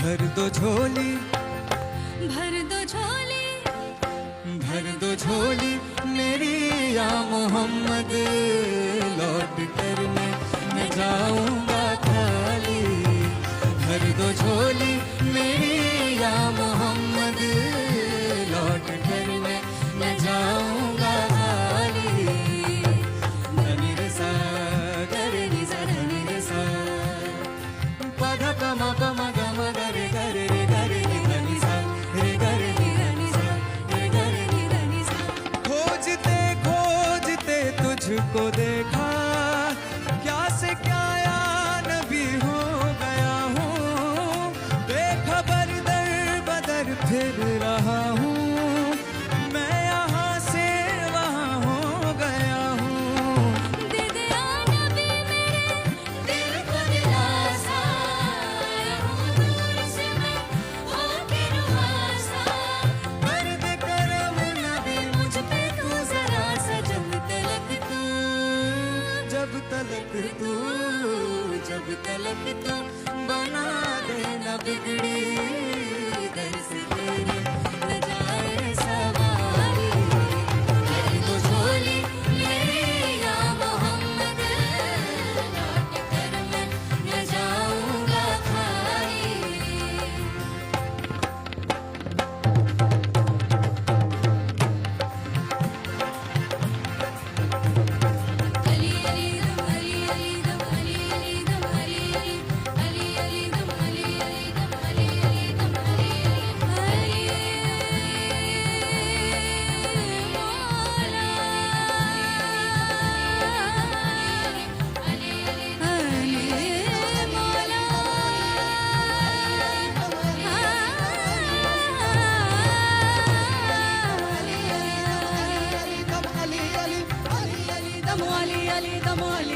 भर दो झोली, भर दो झोली, भर दो झोली मेरी या मोहम्मद, लौट कर मैं न जाऊंगा खाली। भर दो झोली मेरी या मोहम्मद, लौट कर मैं न जाऊंगा खाली। धनी रे सा गरे नि सा धनी रे सा, पध प म प म ग म ग रे ग रे रे ग रे नि धनी सा रे ग रे नि धनी सा रे ग रे नि धनी सा। खोजते खोजते तुझको देखा, क्या से क्या या नबी हो गया हूँ। बेखबर दर बदर फिर रहा हूँ, मैं यहाँ से वहाँ हो गया हूँ। दे दे आ नबी मेरे दिल को दिलासा, आया हूँ दूर से मैं होके रुआसा। कर दे करम नबी मुझ पे तू जरा सा, जब तलक तू, जब तलक तू, जब तलक तू बना देना बिगड़ी दर से तेरे न जाए सवारी। भर दो झोली मेरी या मोहम्मद, लौट कर मैं न जाऊंगा खाली। अली अली दम अली अली दम अली अली दम अली अली अली अली दम अली अली दम अली अली दम अली अली अली अली दम अली